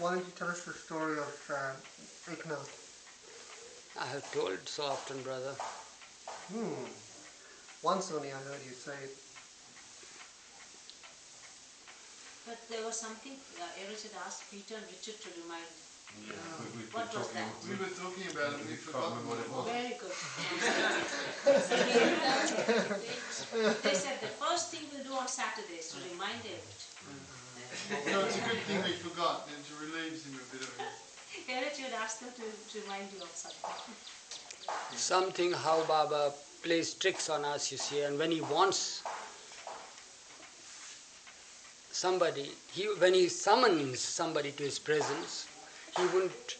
why don't you tell us the story of Eknath? I have told so often, brother. Once only I heard you say it. But there was something Eruch had asked Peter and Richard to remind. Yeah, what was that? We were talking about it and we've forgotten what it was. Very good. They said the first thing we'll do on Saturday is to remind Eruch. No, it's a good thing we forgot, and it relieves him a bit of it. Eruch would ask them to remind you of something. Something how Baba plays tricks on us, you see, and when he wants somebody, when he summons somebody to his presence, he wouldn't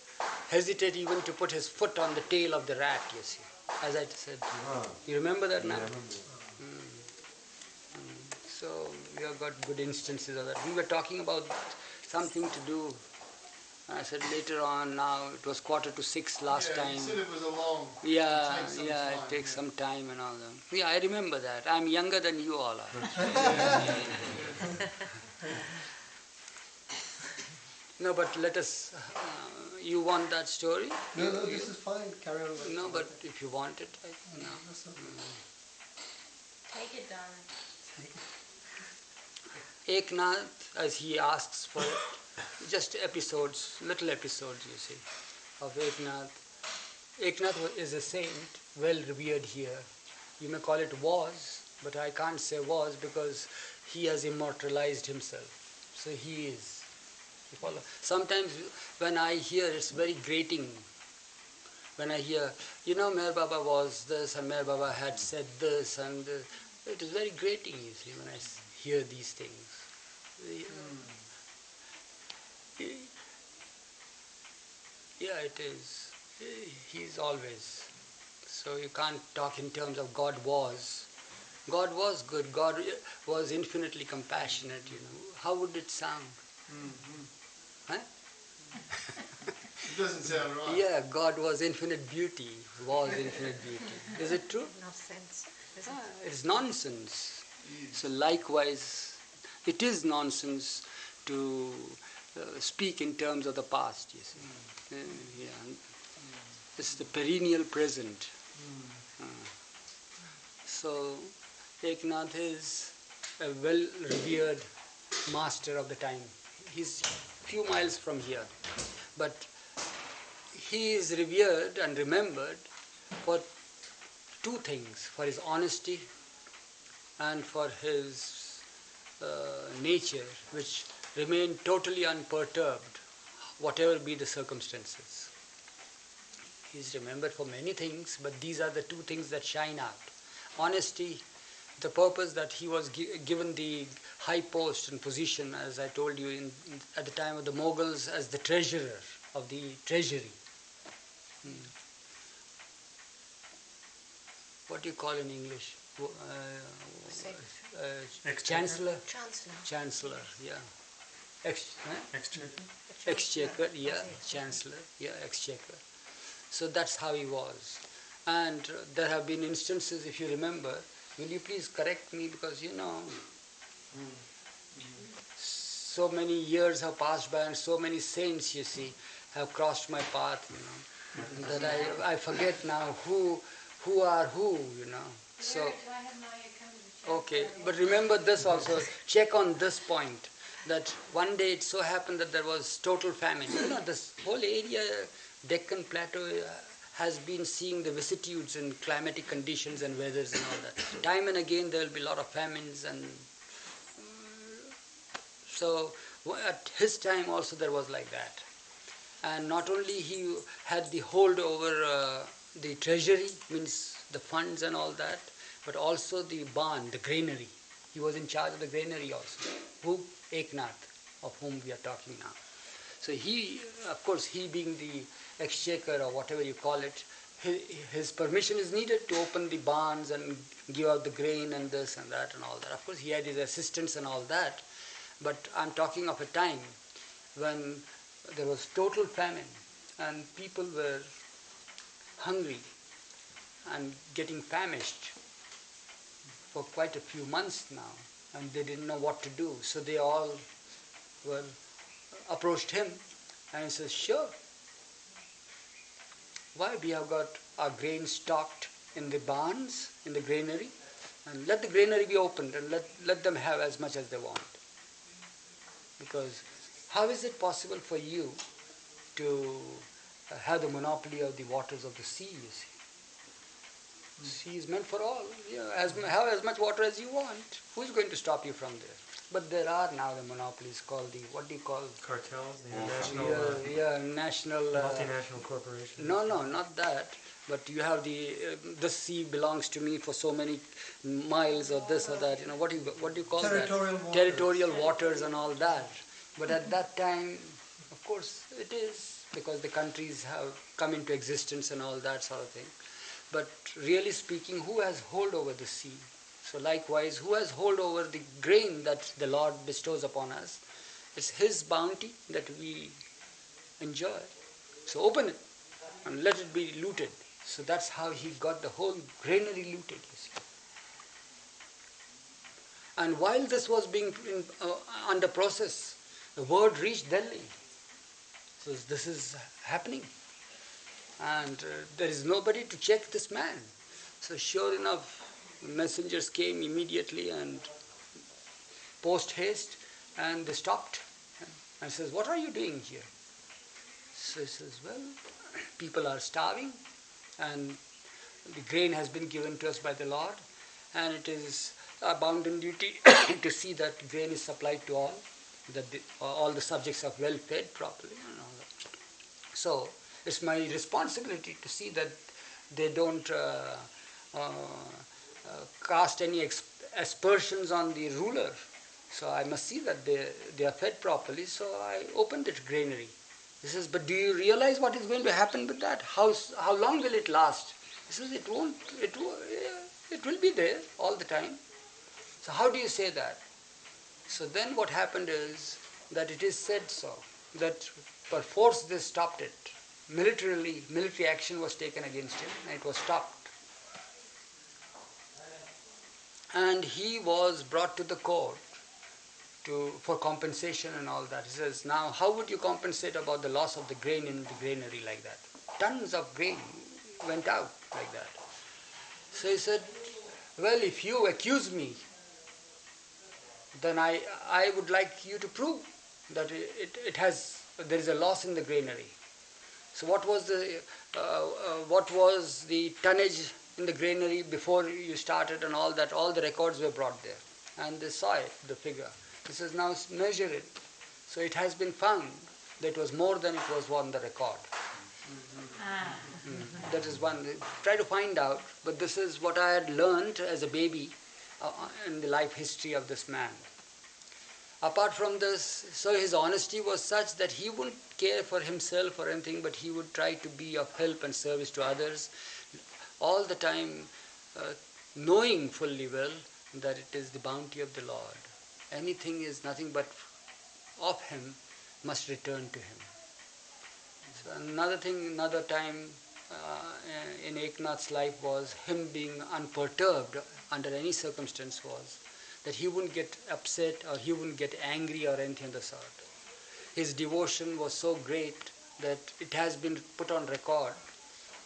hesitate even to put his foot on the tail of the rat, you see, as I said to you. You remember that now? So we have got good instances of that. We were talking about something to do. I said later on, now it was 5:45 last time. You said it was a long... It takes some time and all that. Yeah, I remember that. I'm younger than you all are. No, but let us... you want that story? No, this is fine. Carry on with it. No, but if you want it, no. Take it down. Eknath, as he asks for it, just episodes, little episodes, you see, of Eknath. Eknath is a saint, well revered here. You may call it was, but I can't say was because he has immortalized himself. So he is. You follow? Sometimes when I hear, it's very grating. When I hear, Meher Baba was this and Meher Baba had said this, and it is very grating, you see, when I hear these things. Yeah, it is. He's always. So you can't talk in terms of God was. God was good. God was infinitely compassionate, How would it sound? Huh? It doesn't sound right. Yeah, God was infinite beauty. Was infinite beauty. Is it true? No sense. It's nonsense. So likewise, it is nonsense to speak in terms of the past, you see. It's the perennial present. So Eknath is a well-revered master of the time. He's few miles from here, but he is revered and remembered for two things: for his honesty and for his nature, which remain totally unperturbed, whatever be the circumstances. He is remembered for many things, but these are the two things that shine out. Honesty, the purpose that he was given the high post and position, as I told you, at the time of the Mughals, as the treasurer of the treasury. What do you call in English? Chancellor? Chancellor, yeah. Exchequer, yeah, Chancellor, yeah, Exchequer. So that's how he was. And there have been instances, if you remember, will you please correct me, because so many years have passed by and so many saints, you see, have crossed my path, that I forget now who are who, So, okay, but remember this also, check on this point, that one day it so happened that there was total famine. This whole area, Deccan Plateau, has been seeing the vicissitudes in climatic conditions and weathers and all that. Time and again there will be a lot of famines, and so at his time also there was like that. And not only he had the hold over the treasury, means the funds and all that, but also the barn, the granary. He was in charge of the granary also. Who? Eknath, of whom we are talking now. So he, of course, he being the exchequer or whatever you call it, his permission is needed to open the barns and give out the grain and this and that and all that. Of course, he had his assistants and all that, but I'm talking of a time when there was total famine and people were hungry and getting famished for quite a few months now, and they didn't know what to do. So they all approached him And he says, sure. Why? We have got our grain stocked in the barns, in the granary, and let the granary be opened and let them have as much as they want. Because how is it possible for you to have the monopoly of the waters of the sea, you see? The sea is meant for all. You know, have as much water as you want. Who is going to stop you from there? But there are now the monopolies called the, what do you call? Cartels, the international, National... multinational corporations. No, not that. But you have this sea belongs to me for so many miles or this or that. You know, what do you call Territorial that? waters. Territorial waters and all that. But at that time, of course, it is, because the countries have come into existence and all that sort of thing. But really speaking, who has hold over the sea? So likewise, who has hold over the grain that the Lord bestows upon us? It's His bounty that we enjoy. So open it and let it be looted. So that's how He got the whole granary looted, you see. And while this was being under process, the word reached Delhi. So this is happening. And there is nobody to check this man. So sure enough, messengers came immediately and post haste, and they stopped and says, what are you doing here? So he says, well, people are starving and the grain has been given to us by the Lord, and it is our bounden duty to see that grain is supplied to all, that all the subjects are well fed properly and all that. So it's my responsibility to see that they don't cast any aspersions on the ruler. So I must see that they are fed properly. So I opened that granary. He says, but do you realize what is going to happen with that? How long will it last? He says, it will be there all the time. So how do you say that? So then what happened is that it is said so, that perforce they stopped it. Military action was taken against him and it was stopped. And he was brought to the court for compensation and all that. He says, now how would you compensate about the loss of the grain in the granary like that? Tons of grain went out like that. So he said, well, if you accuse me, then I would like you to prove that there is a loss in the granary. So what was the tonnage in the granary before you started and all that? All the records were brought there, and they saw it, the figure. He says, now measure it. So it has been found that it was more than it was on the record. That is one. Try to find out, but this is what I had learned as a baby in the life history of this man. Apart from this, so his honesty was such that he wouldn't care for himself or anything, but he would try to be of help and service to others, all the time knowing fully well that it is the bounty of the Lord. Anything is nothing but of Him must return to Him. So another time in Eknath's life was him being unperturbed under any circumstance was that he wouldn't get upset or he wouldn't get angry or anything of the sort. His devotion was so great that it has been put on record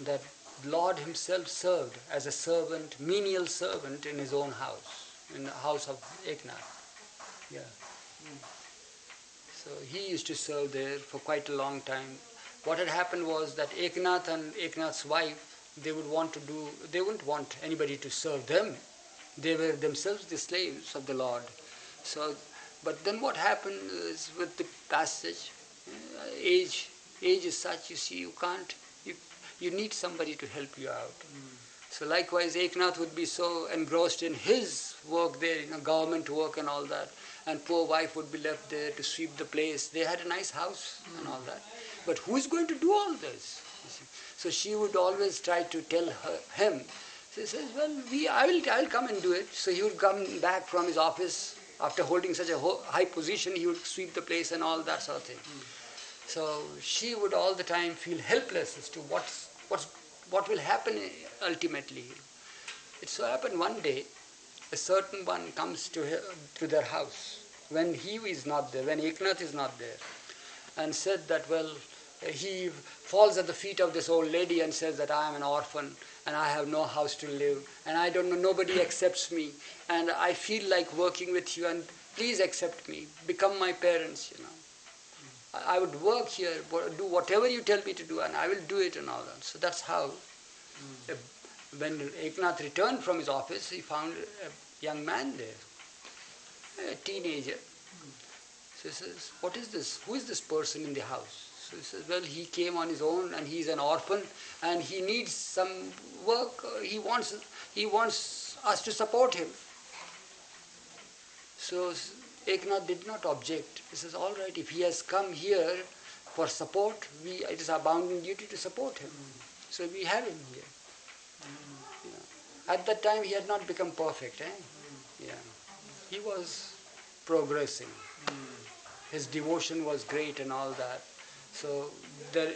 that Lord Himself served as a servant, menial servant in His own house, in the house of Eknath. Yeah. So he used to serve there for quite a long time. What had happened was that Eknath and Eknath's wife, they wouldn't want anybody to serve them. They were themselves the slaves of the Lord. So, but then what happened is with the passage, age is such, you see, you need somebody to help you out. So likewise, Eknath would be so engrossed in his work there, government work and all that, and poor wife would be left there to sweep the place. They had a nice house and all that. But who is going to do all this? You see? So she would always try to tell him. So he says, well, I will come and do it. So he would come back from his office after holding such a high position. He would sweep the place and all that sort of thing. So she would all the time feel helpless as to what will happen ultimately. It so happened one day, a certain one comes to their house when he is not there, when Eknath is not there. and said that, well, he falls at the feet of this old lady and says that I am an orphan and I have no house to live and I don't know, nobody accepts me and I feel like working with you and please accept me, become my parents, you know. I would work here, do whatever you tell me to do and I will do it and all that. So that's how, when Eknath returned from his office, he found a young man there, a teenager. So he says, what is this? Who is this person in the house? So he says, well, he came on his own and he's an orphan and he needs some work. He wants us to support him. So Eknath did not object. He says, all right, if he has come here for support, it is our bounden duty to support him. So we have him here. At that time he had not become perfect. Yeah. He was progressing. His devotion was great and all that. So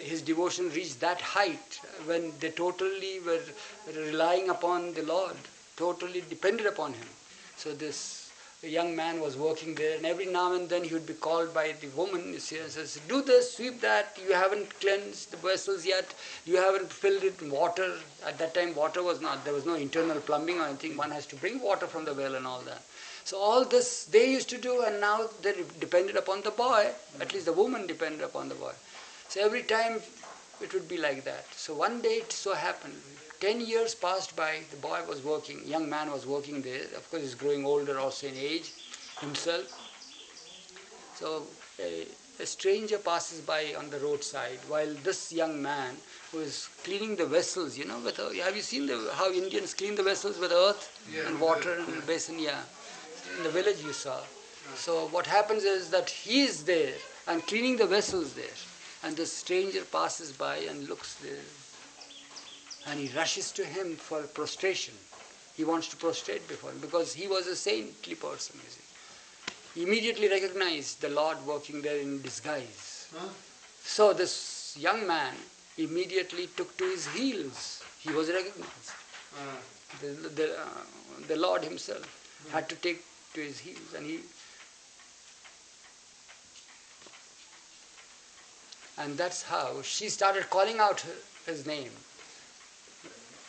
his devotion reached that height when they totally were relying upon the Lord, totally depended upon him. So this young man was working there and every now and then he would be called by the woman, you see, and says, do this, sweep that, you haven't cleansed the vessels yet, you haven't filled it with water. At that time water was not, there was no internal plumbing or anything, one has to bring water from the well and all that. So all this they used to do and now they depended upon the boy, at least the woman depended upon the boy. So every time it would be like that. So one day it so happened, 10 years passed by, the boy was working, young man was working there, of course he's growing older also in age himself. So a stranger passes by on the roadside while this young man who is cleaning the vessels, you know, have you seen how Indians clean the vessels with earth and water and a basin? Yeah. In the village you saw. So what happens is that he is there and cleaning the vessels there and the stranger passes by and looks there and he rushes to him for prostration. He wants to prostrate before him because he was a saintly person, you see. He immediately recognized the Lord working there in disguise. So this young man immediately took to his heels. He was recognized. The Lord himself had to take to his heels and that's how she started calling out his name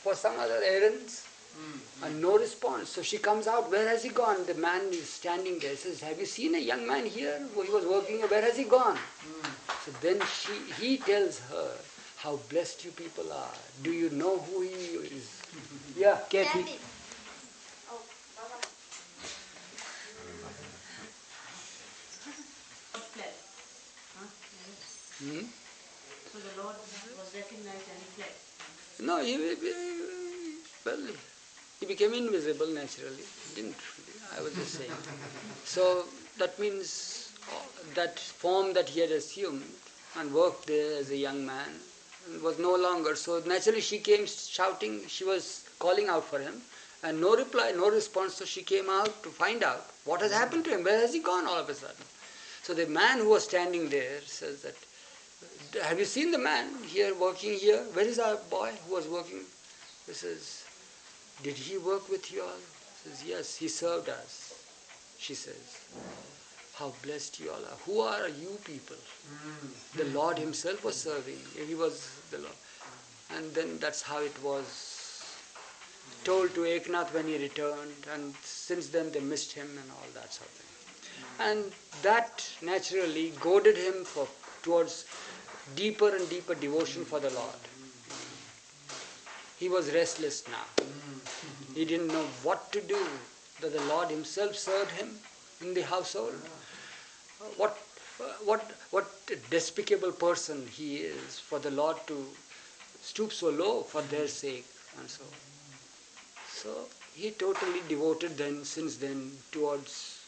for some other errands and no response. So she comes out, where has he gone? The man is standing there, says, have you seen a young man here? He was working here, where has he gone? So then he tells her, how blessed you people are. Do you know who he is? Yeah, Kathy. So the Lord was recognized and he fled. No, he became invisible naturally. Didn't really, I was just saying. So that means that form that he had assumed and worked there as a young man was no longer. So naturally she came shouting, she was calling out for him and no reply, no response. So she came out to find out what has happened to him, where has he gone all of a sudden. So the man who was standing there says that, have you seen the man here working here? Where is our boy who was working? He says, did he work with you all? He says, yes, he served us. She says, how blessed you all are. Who are you people? The Lord himself was serving. He was the Lord. And then that's how it was told to Eknath when he returned. And since then they missed him and all that sort of thing. And that naturally goaded him towards deeper and deeper devotion for the Lord. He was restless now. He didn't know what to do. That the Lord himself served him in the household. What a despicable person he is for the Lord to stoop so low for their sake and so. So he totally devoted since then towards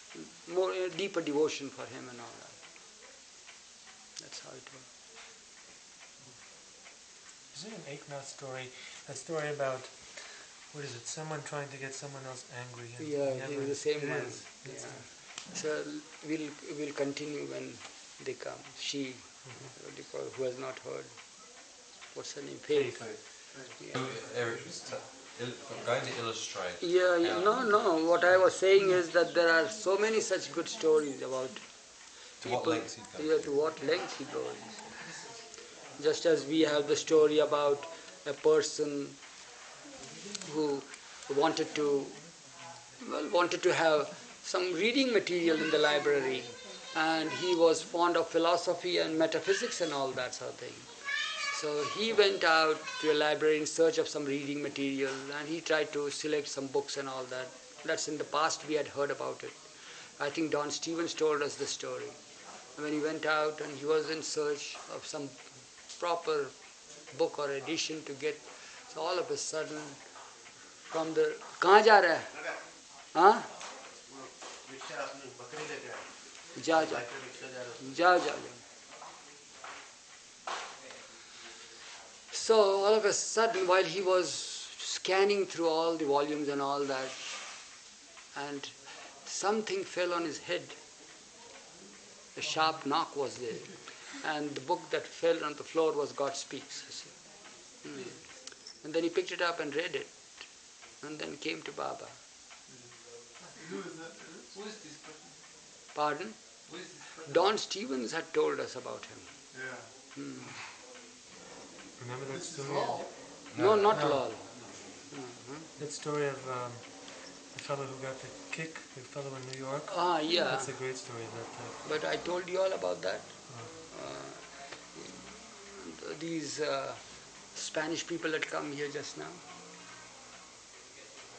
more deeper devotion for him and all that. That's how it was. Is it an Eknath story? A story about, what is it, someone trying to get someone else angry? And Yeah, the same one. Yeah. So we'll continue when they come. She, what do you call, who has not heard. What's her name? Faith. Yeah. Eruch is going to illustrate. No. What I was saying is that there are so many such good stories about To what lengths he'd go. Yeah, to what lengths he goes. Just as we have the story about a person who wanted to have some reading material in the library, and he was fond of philosophy and metaphysics and all that sort of thing. So he went out to a library in search of some reading material, and he tried to select some books and all that. That's in the past, we had heard about it. I think Don Stevens told us the story. When he went out and he was in search of some proper book or edition to get, so all of a sudden from the कहाँ जा रहा है हाँ जा जा जा जा So all of a sudden, while he was scanning through all the volumes and all that, and something fell on his head. A sharp knock was there, and the book that fell on the floor was God Speaks. You see. And then he picked it up and read it, and then came to Baba. Who is that? Who is this person? Pardon? Who is this person? Don Stevens had told us about him. Yeah. Remember that This is story? all. No, not No. Lal. That story of the fellow who got the kick, the fellow in New York? Ah, yeah. That's a great story. That But I told you all about that. These Spanish people had come here just now.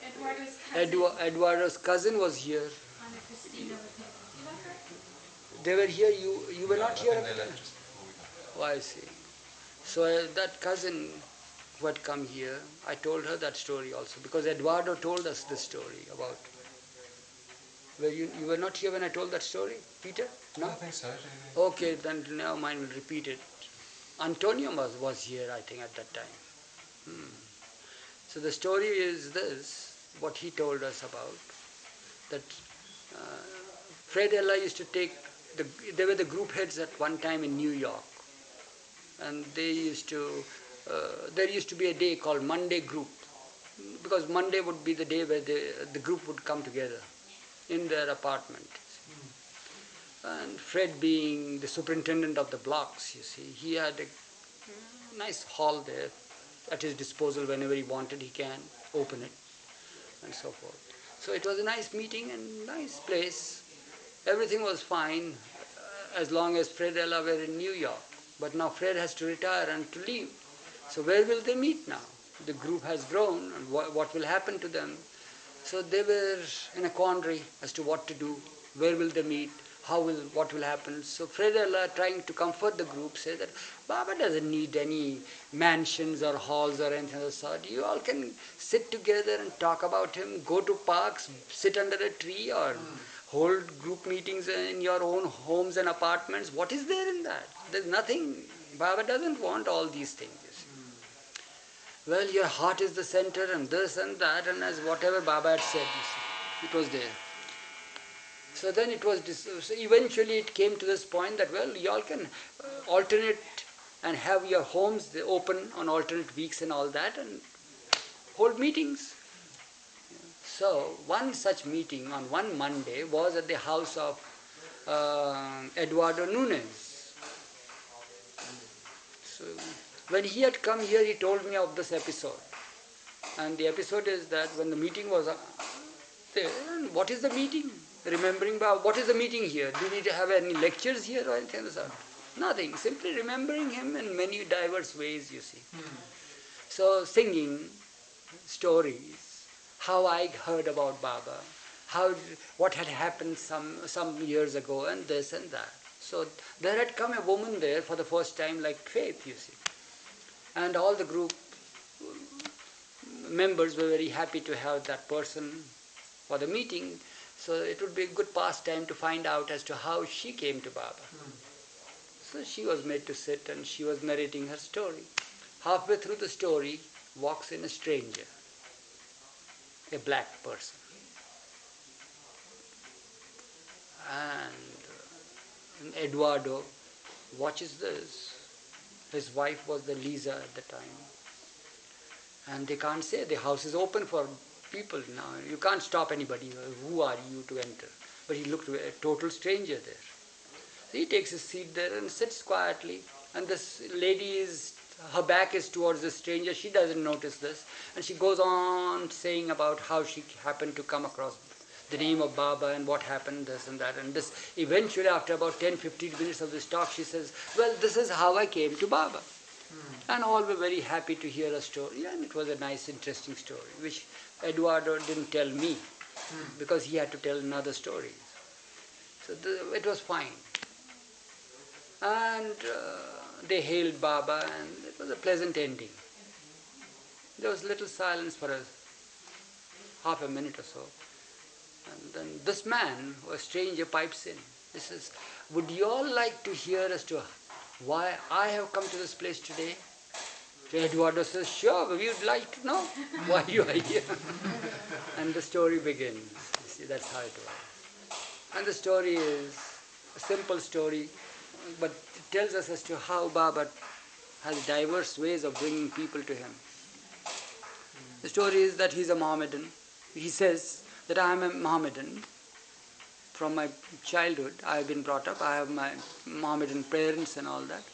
Eduardo's cousin. Eduardo's cousin was here. Anna Christina was here. You met her? They were here. You were No, not I here think at they the time? left just before we got Oh, I see. So that cousin who had come here, I told her that story also, because Eduardo told us the story about. Were you were not here when I told that story, Peter? No? I think so. Okay, then now mine will repeat it. Antonio was here, I think, at that time. So the story is this, what he told us about, that Fred Ella used to take, they were the group heads at one time in New York. And they used to, there used to be a day called Monday Group, because Monday would be the day where the group would come together in their apartment. And Fred, being the superintendent of the blocks, you see, he had a nice hall there at his disposal. Whenever he wanted, he can open it and so forth. So it was a nice meeting and nice place. Everything was fine as long as Fred Ella were in New York. But now Fred has to retire and to leave. So where will they meet now? The group has grown, and what will happen to them? So they were in a quandary as to what to do. Where will they meet? What will happen? So Fred Ella, trying to comfort the group, said that Baba doesn't need any mansions or halls or anything of the sort. You all can sit together and talk about him, go to parks, sit under a tree, or hold group meetings in your own homes and apartments. What is there in that? There's nothing. Baba doesn't want all these things. You see. Well, your heart is the center, and this and that, and as whatever Baba had said, you see, it was there. So then it was, so eventually it came to this point that, well, you all can alternate and have your homes open on alternate weeks and all that, and hold meetings. So one such meeting on one Monday was at the house of Eduardo Nunes. So when he had come here, he told me of this episode. And the episode is that when the meeting was there, what is the meeting? Remembering about what is the meeting here? Do we have any lectures here or anything like that? Nothing. Simply remembering him in many diverse ways, you see. So singing stories, how I heard about Baba, what had happened some years ago, and this and that. So there had come a woman there for the first time, like Faith, you see. And all the group members were very happy to have that person for the meeting. So it would be a good pastime to find out as to how she came to Baba. So she was made to sit and she was narrating her story. Halfway through the story, walks in a stranger, a black person. And Eduardo watches this. His wife was the Lisa at the time. And they can't say, the house is open for people now. You can't stop anybody. Who are you to enter? But he looked a total stranger there. So he takes his seat there and sits quietly. And this lady her back is towards the stranger. She doesn't notice this. And she goes on saying about how she happened to come across the name of Baba and what happened, this and that. And this eventually, after about 10-15 minutes of this talk, she says, well, this is how I came to Baba. And all were very happy to hear a story. And it was a nice, interesting story, which Eduardo didn't tell me because he had to tell another story. So it was fine. And they hailed Baba, and it was a pleasant ending. There was little silence for half a minute or so. And then this man, a stranger, pipes in. He says, would you all like to hear as to why I have come to this place today? So Eduardo says, sure, we would like to know why you are here. And the story begins. You see, that's how it was. And the story is a simple story, but it tells us as to how Baba has diverse ways of bringing people to him. The story is that he's a Mohammedan. He says that I am a Mohammedan. From my childhood, I have been brought up. I have my Mohammedan parents and all that.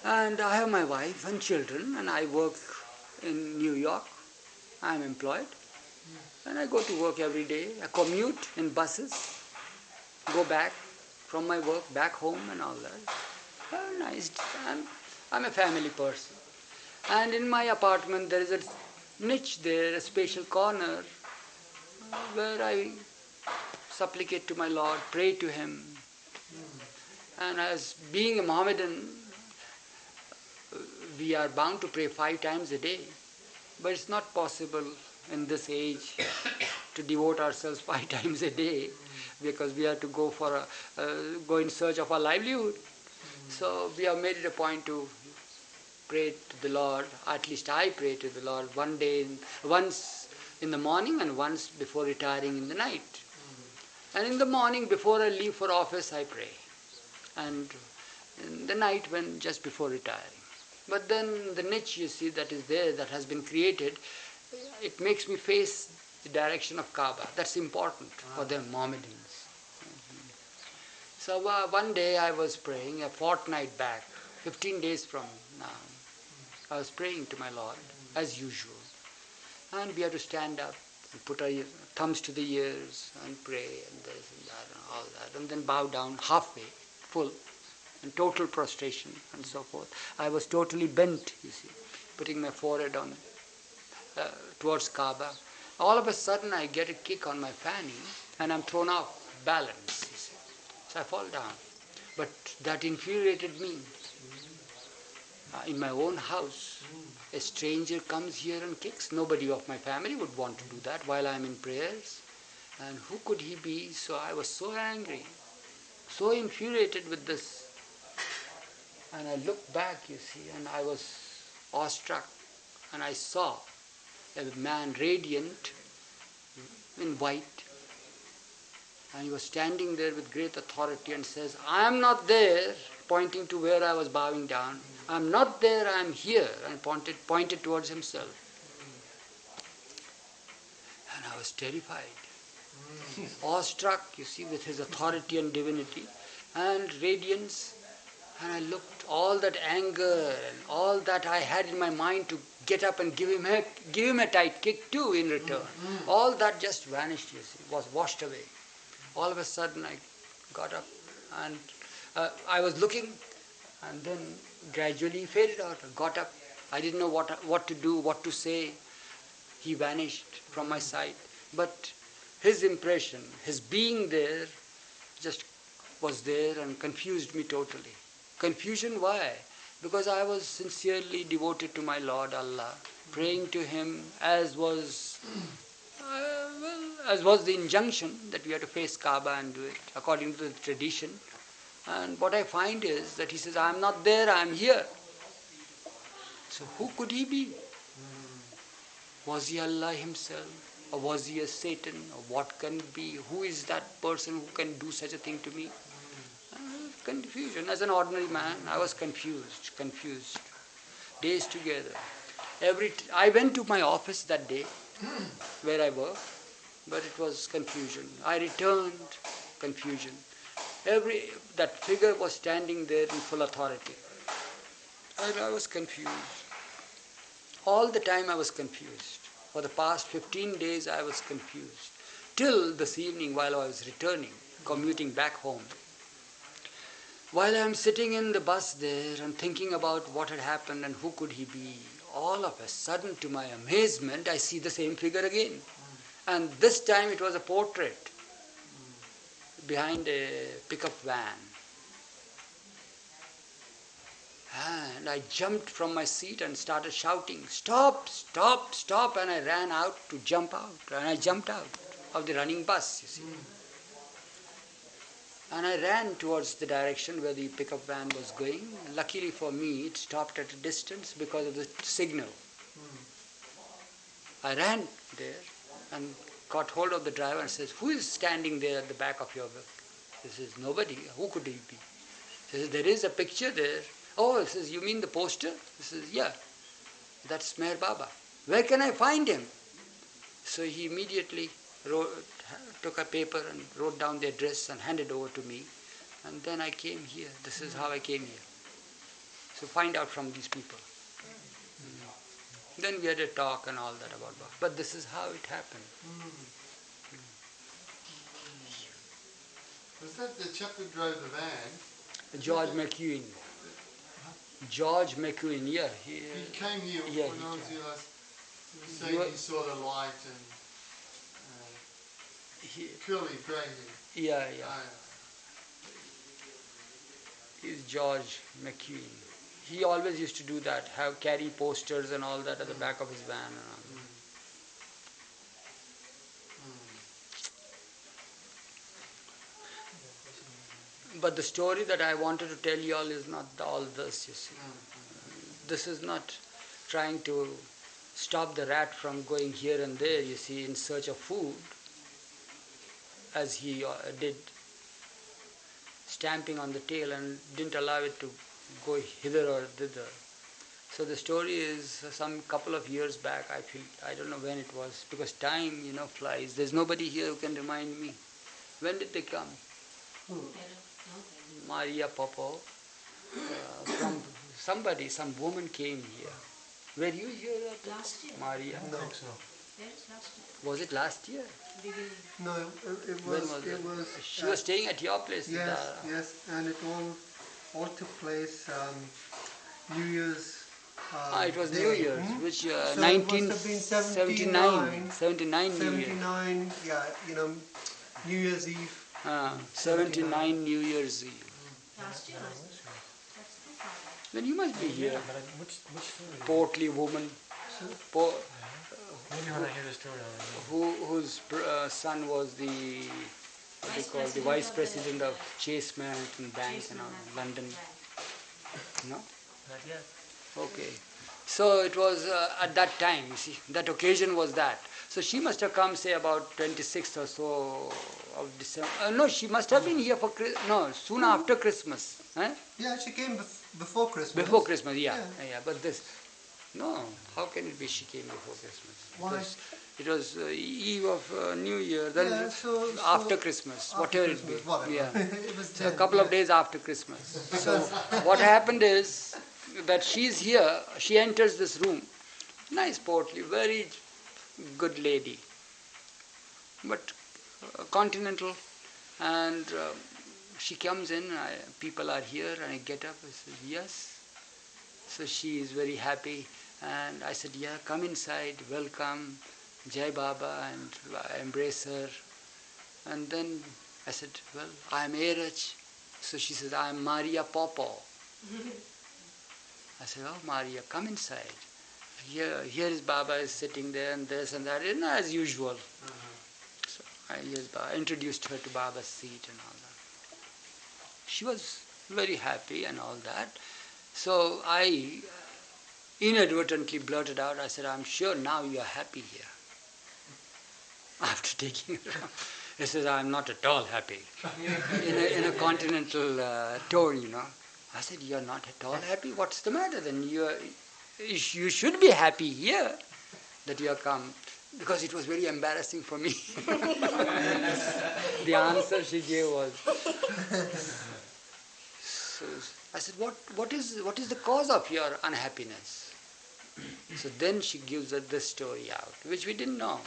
And I have my wife and children, and I work in New York. I am employed. And I go to work every day. I commute in buses, go back from my work, back home and all that. Very nice. I'm a family person. And in my apartment there is a niche there, a special corner, where I supplicate to my Lord, pray to Him. And as being a Mohammedan, we are bound to pray 5 times a day. But it's not possible in this age to devote ourselves 5 times a day, because we have to go in search of our livelihood. So we have made it a point to pray to the Lord. At least I pray to the Lord once in the morning and once before retiring in the night. And in the morning before I leave for office I pray, and in the night when just before retiring. But then the niche, you see, that is there, that has been created, it makes me face the direction of Kaaba. That's important for the Mohammedans. So one day I was praying, a fortnight back, 15 days from now, I was praying to my Lord as usual. And we have to stand up and put our thumbs to the ears and pray and this and that and all that, and then bow down halfway, full, in total prostration and so forth. I was totally bent, you see, putting my forehead on towards Kaaba. All of a sudden I get a kick on my fanny and I'm thrown off balance, you see. So I fall down. But that infuriated me. In my own house, a stranger comes here and kicks. Nobody of my family would want to do that while I'm in prayers. And who could he be? So I was so angry, so infuriated with this. And I looked back, you see, and I was awestruck. And I saw a man radiant in white. And he was standing there with great authority and says, I am not there, pointing to where I was bowing down. I am not there, I am here, and pointed towards himself. And I was terrified, awestruck, you see, with his authority and divinity and radiance. And I looked, all that anger and all that I had in my mind to get up and give him a tight kick too in return. All that just vanished, you see, was washed away. All of a sudden I got up and I was looking, and then gradually faded out. I got up. I didn't know what to do, what to say. He vanished from my sight. But his impression, his being there, just was there and confused me totally. Confusion, why? Because I was sincerely devoted to my Lord Allah, praying to Him as was the injunction that we have to face Kaaba and do it according to the tradition. And what I find is that he says, I am not there, I am here. So who could he be? Was he Allah himself? Or was he a Satan? Or what can it be? Who is that person who can do such a thing to me? Confusion. As an ordinary man, I was confused. Days together. I went to my office that day, where I work, but it was confusion. I returned, confusion. That figure was standing there in full authority. And I was confused. All the time I was confused. For the past 15 days I was confused. Till this evening while I was returning, commuting back home. While I am sitting in the bus there and thinking about what had happened and who could he be, all of a sudden, to my amazement, I see the same figure again. And this time it was a portrait behind a pickup van. And I jumped from my seat and started shouting, "Stop, stop, stop!" And I ran out to jump out. And I jumped out of the running bus, you see. And I ran towards the direction where the pickup van was going. Luckily for me, it stopped at a distance because of the signal. I ran there and caught hold of the driver and says, "Who is standing there at the back of your vehicle?" He says, "Nobody." "Who could he be?" He says, "There is a picture there." "Oh," he says, "you mean the poster?" He says, "Yeah, that's Meher Baba." "Where can I find him?" So he immediately took a paper and wrote down the address and handed over to me. And then I came here. This is how I came here. So find out from these people. Then we had a talk and all that about Baba. But this is how it happened. Was that the chap that drove the van? George McEwen. George McEwen, yeah. He came here Yeah, when he I was came. here last. He was saying he saw the light and curly grey hair. Yeah. Ah, He's George McEwen. He always used to do that, carry posters and all that at the back of his van and all that. But the story that I wanted to tell you all is not all this, you see. This is not trying to stop the rat from going here and there, you see, in search of food, as he did, stamping on the tail and didn't allow it to go hither or thither. So the story is some couple of years back, I don't know when it was, because time, flies. There's nobody here who can remind me. When did they come? Maria Popo, some woman came here. Were you here at Last year. Maria? No. I think so. Yes, last year. Was it last year? Beginning. No, it When was. was It it? was. She was staying at your place. Yes, and it all took place New Year's. It was Day. New Year's, which So it must have been 1979. 79 New Year. 79, New Year's Eve. 79 New Year's Eve. Last year was it? That's too far back. Then you must be here. Yeah, but which story? Portly woman, Maybe when I hear the story, I'll whose son was the vice president of Chase Manhattan Bank and all, London. No? Not yet. Okay. So it was at that time, you see, that occasion was that. So she must have come, say, about 26th or so of December. No, she must have been here for soon after Christmas. Eh? Yeah, she came before Christmas. Before Christmas, yeah. But how can it be she came before Christmas? Why? Because it was eve of New Year, then Yeah, so after Christmas, after whatever Christmas, it be. whatever. Yeah. It was So a then, couple of yeah. days after Christmas. So what happened is that she's here, she enters this room, nice portly, very good lady, but continental, and she comes in, people are here, and I get up, I said, yes. So she is very happy, and I said, yeah, come inside, welcome, Jai Baba, and I embrace her. And then I said, well, I'm Eruch. So she says, I'm Maria Popo. I said, oh, Maria, come inside. Here is Baba is sitting there and this and that, as usual. So I introduced her to Baba's seat and all that. She was very happy and all that. So I inadvertently blurted out, I said, I'm sure now you are happy here. After taking her around. He says, I'm not at all happy. in a continental tone, I said, you're not at all happy? What's the matter then? You should be happy here that you have come. because it was very embarrassing for me. The answer she gave was. So I said, what is the cause of your unhappiness? So then she gives us this story out, which we didn't know.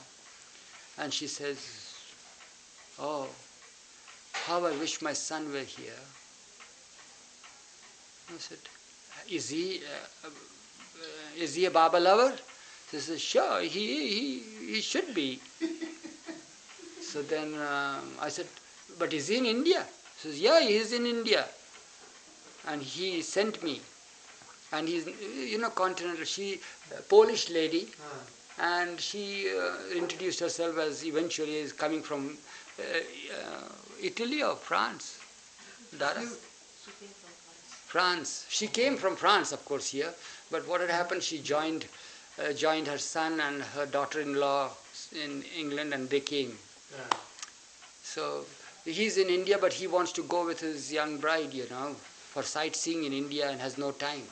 And she says, oh, how I wish my son were here. I said, is he a Baba lover? She says, sure, he should be. So then I said, but is he in India? She says, yeah, he is in India. And he sent me. And he's, continental, she, Polish lady, and she introduced herself as eventually is coming from Italy or France. Dara? She came from France. France. She came from France, of course, here. But what had happened, she joined her son and her daughter-in-law in England, and they came. Yeah. So he's in India, but he wants to go with his young bride, for sightseeing in India and has no time.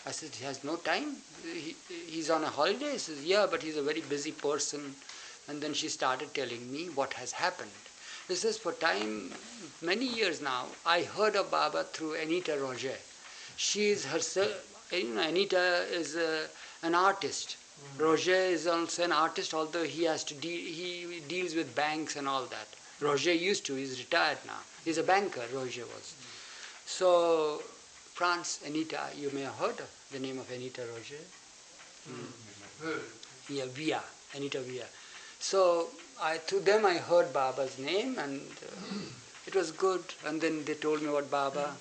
I said, he has no time? He's on a holiday? He says, yeah, but he's a very busy person. And then she started telling me what has happened. This says, for many years now, I heard of Baba through Anita Roger. She is herself, Anita is an artist. Roger is also an artist, although he deals with banks and all that. Roger used to, he's retired now. He's a banker, Roger was. So, France, Anita, you may have heard of the name of Anita Roger. Yeah, Anita Villa. So, through them I heard Baba's name, and it was good. And then they told me about Baba,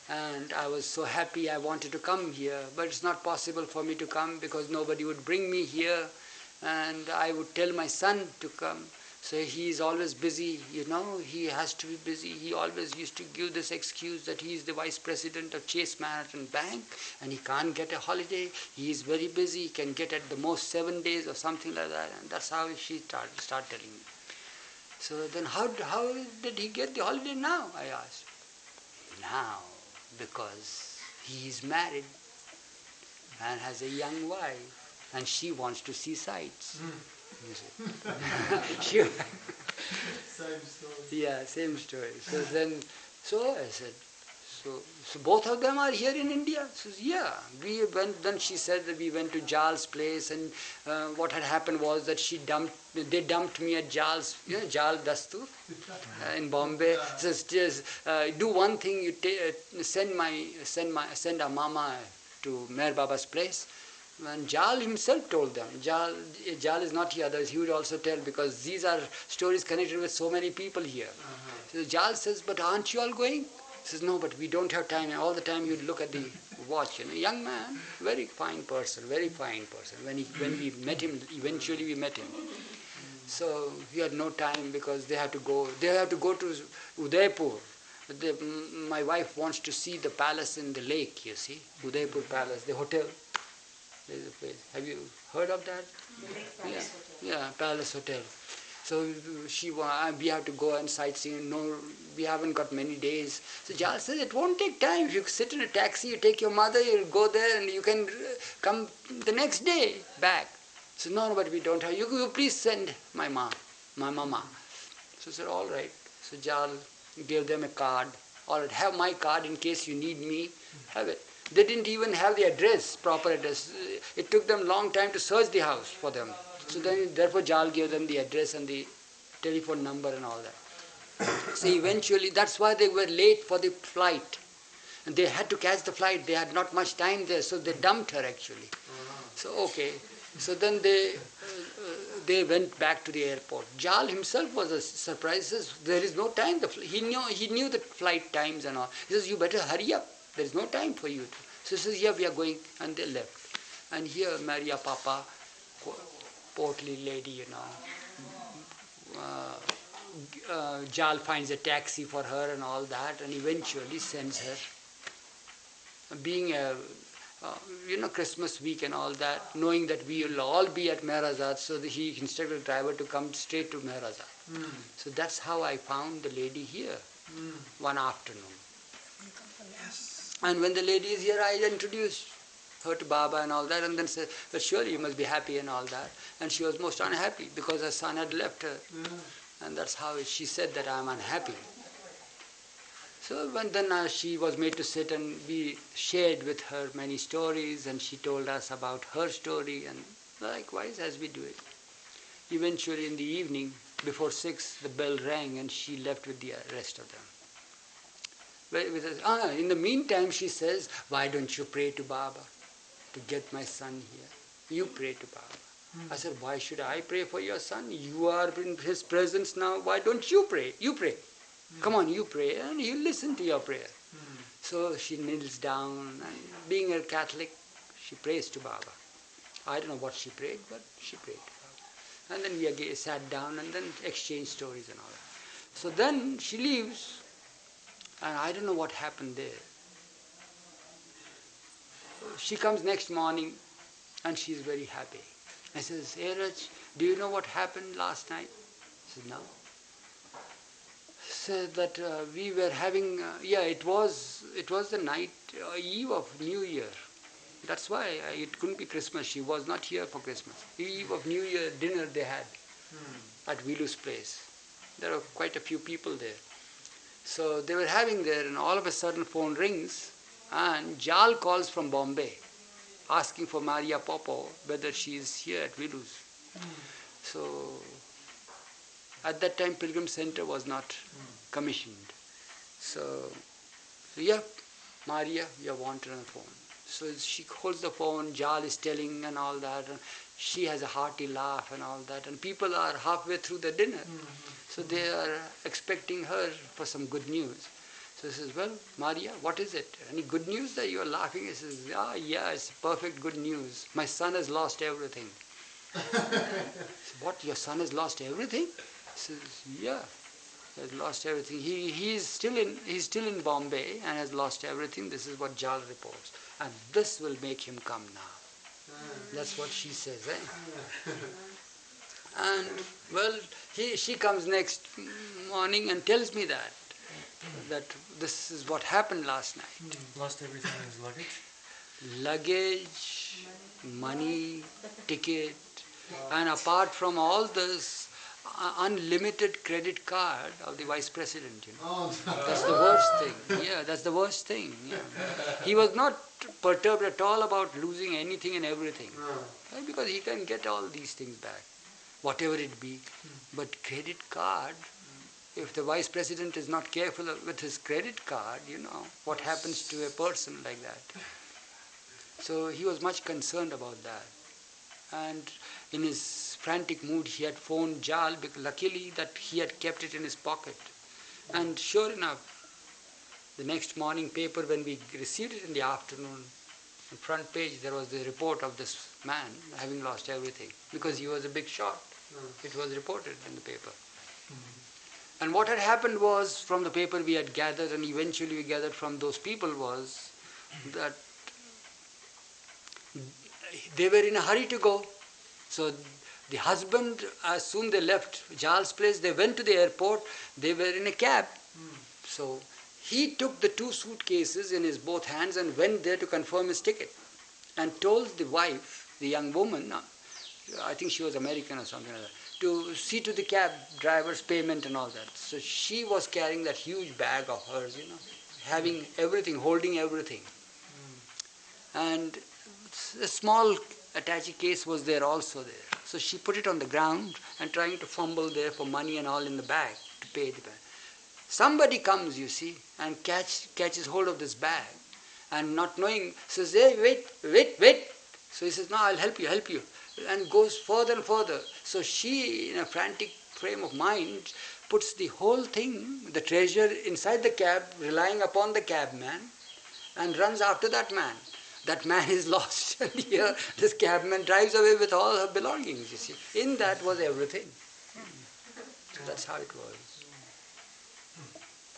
and I was so happy I wanted to come here. But it's not possible for me to come because nobody would bring me here, and I would tell my son to come. So he is always busy, he has to be busy. He always used to give this excuse that he is the vice president of Chase Manhattan Bank and he can't get a holiday. He is very busy, he can get at the most 7 days or something like that. And that's how she started telling me. So then how did he get the holiday now, I asked. Now, because he is married and has a young wife and she wants to see sights. Sure. Same story. Yeah, same story. So I said, so both of them are here in India? She says, yeah. Then she said that we went to Jal's place, and what had happened was that they dumped me at Jal's, Jal Dastur in Bombay. Says, just do one thing, you send our mama to Meher Baba's place. And Jal himself told them. Jal is not here, others he would also tell, because these are stories connected with so many people here. So Jal says, but aren't you all going? He says, no, but we don't have time. And all the time you'd look at the watch. Young man, very fine person. When we met him, eventually we met him. So he had no time because they have to go to Udaipur. My wife wants to see the palace in the lake, you see, Udaipur Palace, the hotel. There's a place. Have you heard of that? Palace Hotel. Yeah, Palace Hotel. So we have to go and sightseeing. No, we haven't got many days. So Jal says, it won't take time. If you sit in a taxi, you take your mother, you go there and you can come the next day back. So no, but we don't have. You please send my mama. So I said, all right. So Jal gave them a card. All right, have my card in case you need me. Have it. They didn't even have the proper address. It took them a long time to search the house for them. So therefore Jal gave them the address and the telephone number and all that. So eventually, that's why they were late for the flight. And they had to catch the flight. They had not much time there, so they dumped her actually. So okay. So then they went back to the airport. Jal himself was surprised. He says, there is no time. He knew the flight times and all. He says, you better hurry up. There is no time for you. So he says, yeah, we are going. And they left. And here Maria Papa, portly lady, Jal finds a taxi for her and all that, and eventually sends her. Being a, Christmas week and all that, knowing that we will all be at Meherazad, so he instructed the driver to come straight to Meherazad. So that's how I found the lady here one afternoon. And when the lady is here, I introduced. her to Baba and all that, and then said, well, surely you must be happy and all that. And she was most unhappy because her son had left her. And that's how she said that I'm unhappy. So then she was made to sit, and we shared with her many stories, and she told us about her story, and likewise as we do it. Eventually in the evening, before 6, the bell rang and she left with the rest of them. In the meantime, she says, why don't you pray to Baba to get my son here? You pray to Baba. I said, why should I pray for your son? You are in his presence now. Why don't you pray? You pray. Come on, you pray, and he'll listen to your prayer. So she kneels down, and being a Catholic, she prays to Baba. I don't know what she prayed, but she prayed to Baba. And then we again sat down and then exchanged stories and all that. So then she leaves, and I don't know what happened there. She comes next morning, and she's very happy. I says, Eruch, do you know what happened last night? I said, no. Said that we were having, it was the night, eve of New Year. That's why it couldn't be Christmas. She was not here for Christmas. Eve of New Year dinner they had at Vilu's place. There were quite a few people there. So they were having there, and all of a sudden phone rings, and Jal calls from Bombay, asking for Maria Popo, whether she is here at Vilu's. So at that time, Pilgrim Center was not commissioned. So, Maria, you're wanted on the phone. So she holds the phone, Jal is telling and all that, and she has a hearty laugh and all that, and people are halfway through the dinner. So they are expecting her for some good news. So he says, well, Maria, what is it? Any good news that you are laughing? He says, yeah, it's perfect good news. My son has lost everything. What, your son has lost everything? He says, yeah, he has lost everything. He's still in Bombay and has lost everything. This is what Jal reports. And this will make him come now. That's what she says, eh? And, well, she comes next morning and tells me that this is what happened last night. Lost everything in his luggage? Luggage, money, ticket, and apart from all this, unlimited credit card of the vice president, you know. Oh, no. That's the worst thing. Yeah, that's the worst thing. Yeah. He was not perturbed at all about losing anything and everything. Right? Because he can get all these things back, whatever it be. But credit card, if the vice president is not careful with his credit card, you know, what happens to a person like that. So he was much concerned about that. And in his frantic mood, he had phoned Jal, because luckily that he had kept it in his pocket. And sure enough, the next morning paper, when we received it in the afternoon, on front page, there was the report of this man having lost everything, because he was a big shot. It was reported in the paper. And what had happened was, from the paper we had gathered, and eventually we gathered from those people, was that they were in a hurry to go. So the husband, as soon they left Jal's place, they went to the airport. They were in a cab. So he took the 2 suitcases in his both hands and went there to confirm his ticket, and told the wife, the young woman, I think she was American or something like that, to see to the cab driver's payment and all that. So she was carrying that huge bag of hers, you know, having everything, holding everything. And a small attaché case was there also there. So she put it on the ground and trying to fumble there for money and all in the bag to pay the bag. Somebody comes, you see, and catches hold of this bag, and not knowing, says, hey, wait. So he says, no, I'll help you, and goes further and further. So she, in a frantic frame of mind, puts the whole thing, the treasure, inside the cab, relying upon the cabman, and runs after that man. That man is lost, and here this cabman drives away with all her belongings, you see. In that was everything. So that's how it was.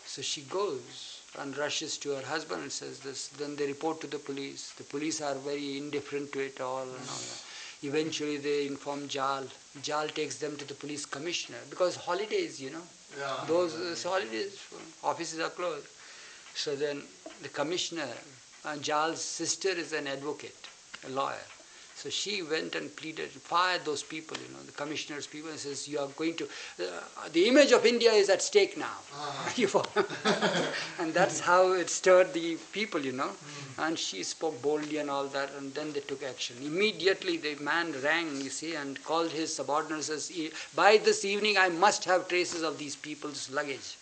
So she goes and rushes to her husband and says this. Then they report to the police. The police are very indifferent to it all and all that. Eventually they inform Jal. Jal takes them to the police commissioner, because holidays, you know. Yeah. Those holidays, offices are closed. So then the commissioner, Jal's sister is an advocate. a lawyer. So she went and pleaded, fired those people, the commissioners' people, and says, you are going to, the image of India is at stake now. And that's how it stirred the people, And she spoke boldly and all that, and then they took action. Immediately the man rang, and called his subordinates and says, by this evening I must have traces of these people's luggage.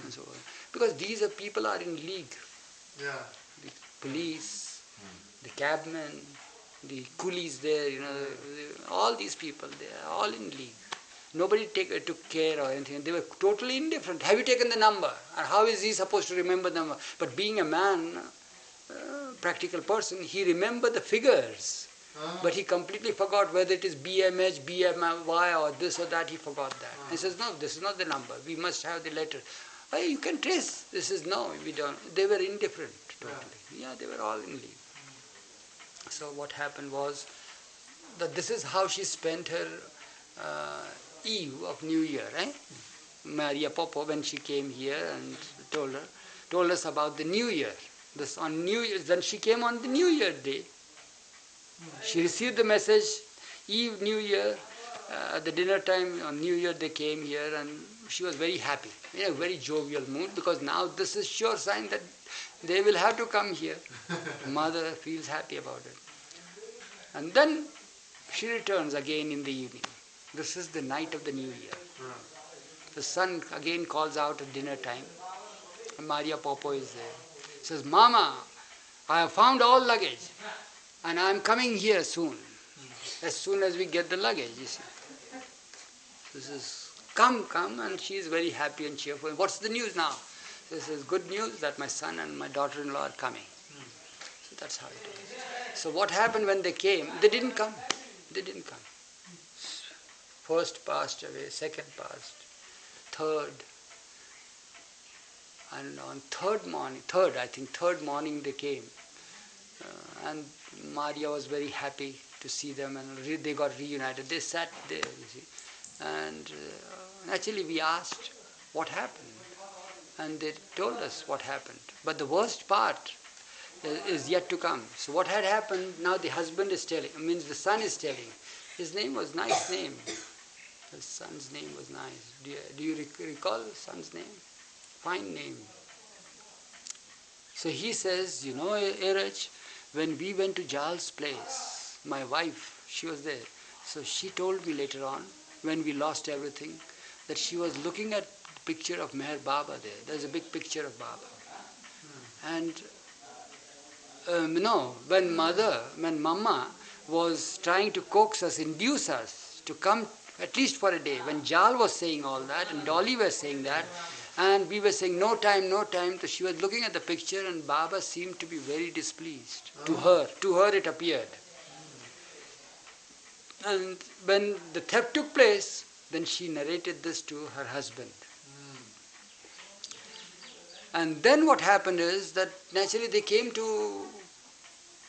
And so on. Because these people are in league. Yeah. The police, the cabmen, the coolies there, all these people, they are all in league. Nobody took care or anything. They were totally indifferent. Have you taken the number? And how is he supposed to remember the number? But being a man, practical person, he remembered the figures. But he completely forgot whether it is BMH, BMY or this or that, he forgot that. He says, no, this is not the number. We must have the letter. Oh, you can trace. This is no, we don't. They were indifferent totally. Yeah, they were all in league. So what happened was that this is how she spent her eve of New Year. Maria Popo, when she came here and told us about the New Year. This on New Year. Then she came on the New Year day. She received the message, Eve, New Year. At the dinner time on New Year they came here, and she was very happy, in a very jovial mood, because now this is sure sign that they will have to come here. Mother feels happy about it. And then she returns again in the evening. This is the night of the New Year. The son again calls out at dinner time. Maria Popo is there. Says, Mama, I have found all luggage and I am coming here soon. As soon as we get the luggage, you see. This is, come, and she is very happy and cheerful. What's the news now? This is good news that my son and my daughter-in-law are coming. So that's how it was. So what happened when they came? They didn't come. They didn't come. First passed away, second passed, third. And on third morning they came. And Maria was very happy to see them, and they got reunited. They sat there, you see. And naturally we asked what happened. And they told us what happened. But the worst part is yet to come. So what had happened, now the husband is telling, means the son is telling. His name was nice name. His son's name was nice. Do you recall his son's name? Fine name. So he says, Eruch, when we went to Jal's place, my wife, she was there. So she told me later on, when we lost everything, that she was looking at the picture of Meher Baba there. There's a big picture of Baba. And when Mama was trying to coax us, induce us to come at least for a day, when Jal was saying all that and Dolly was saying that, and we were saying no time, so she was looking at the picture and Baba seemed to be very displeased. To her it appeared. And when the theft took place, then she narrated this to her husband. And then what happened is that naturally they came to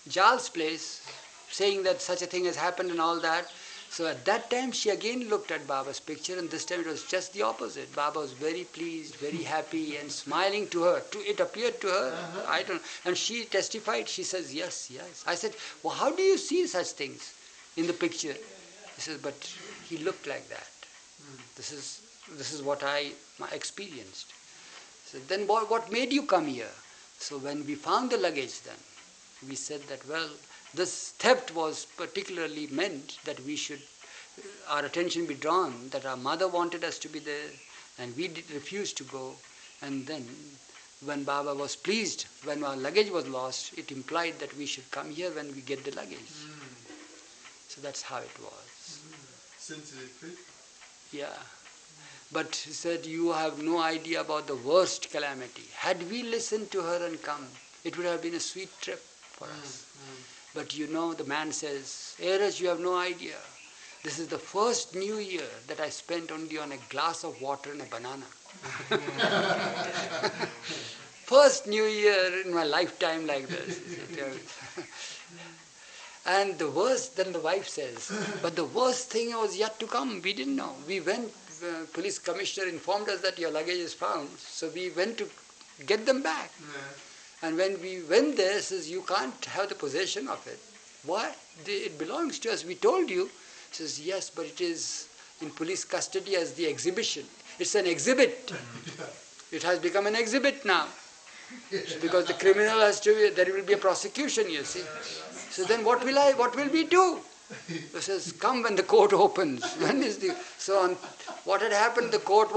Jal's place saying that such a thing has happened and all that. So at that time she again looked at Baba's picture, and this time it was just the opposite. Baba was very pleased, very happy and smiling to her. It appeared to her, and she testified, she says, yes. I said, well, how do you see such things in the picture? He says, but he looked like that. This is what I experienced. So then what made you come here? So when we found the luggage then, we said that, well, this theft was particularly meant that our attention be drawn, that our mother wanted us to be there and we refused to go. And then when Baba was pleased, when our luggage was lost, it implied that we should come here when we get the luggage. So that's how it was. Sensitive people. Yeah. But he said, you have no idea about the worst calamity. Had we listened to her and come, it would have been a sweet trip for us. But the man says, Eruch, you have no idea. This is the first New Year that I spent only on a glass of water and a banana. First New Year in my lifetime like this. And the worst, then the wife says, but the worst thing was yet to come. We didn't know. We went, police commissioner informed us that your luggage is found. So we went to get them back. And when we went there, says, you can't have the possession of it. What? It belongs to us. We told you. He says, yes, but it is in police custody as the exhibition. It's an exhibit. It has become an exhibit now. Because the criminal has to, there will be a prosecution, you see. So then what will we do? He says, come when the court opens. When is the, so on, what had happened, the court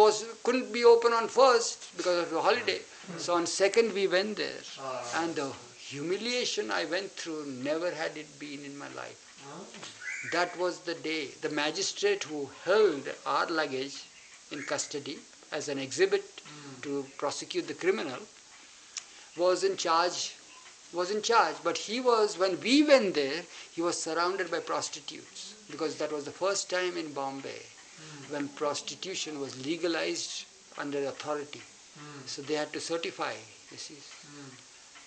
couldn't be open on 1st because of the holiday. So on 2nd we went there. And the humiliation I went through, never had it been in my life. That was the day. The magistrate who held our luggage in custody as an exhibit to prosecute the criminal was in charge, but he was, when we went there, he was surrounded by prostitutes, because that was the first time in Bombay when prostitution was legalized under authority. So they had to certify, you see.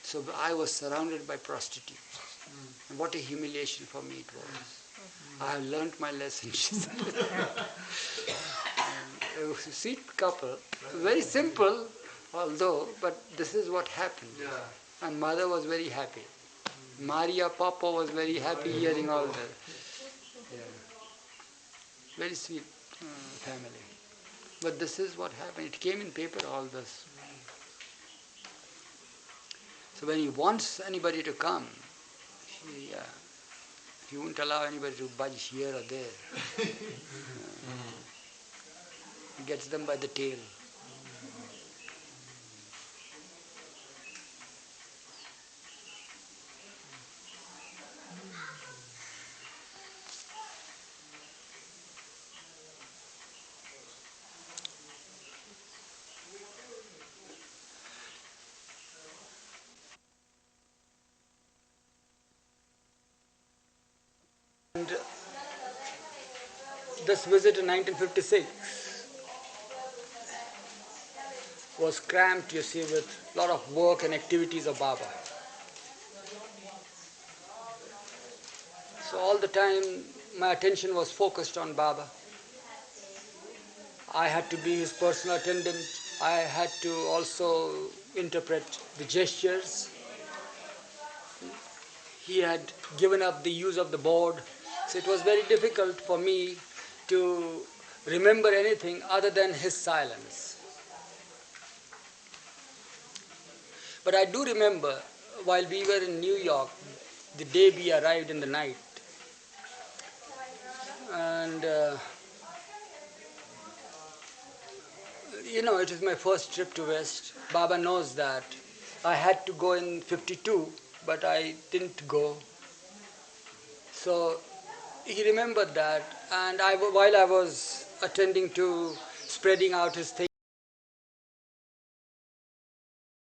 So I was surrounded by prostitutes. And what a humiliation for me it was. I have learnt my lesson, she said. A sweet couple, very simple, although, but this is what happened. And mother was very happy. Maria Papa was very happy hearing all that. Very sweet family. But this is what happened. It came in paper, all this. So when he wants anybody to come, he won't allow anybody to budge here or there. He gets them by the tail. And this visit in 1956 was cramped, you see, with a lot of work and activities of Baba. So all the time my attention was focused on Baba. I had to be his personal attendant. I had to also interpret the gestures. He had given up the use of the board. So it was very difficult for me to remember anything other than his silence. But I do remember, while we were in New York, the day we arrived in the night, and it was my first trip to West. Baba knows that. I had to go in 52, but I didn't go. So he remembered that, and while I was attending to spreading out his things,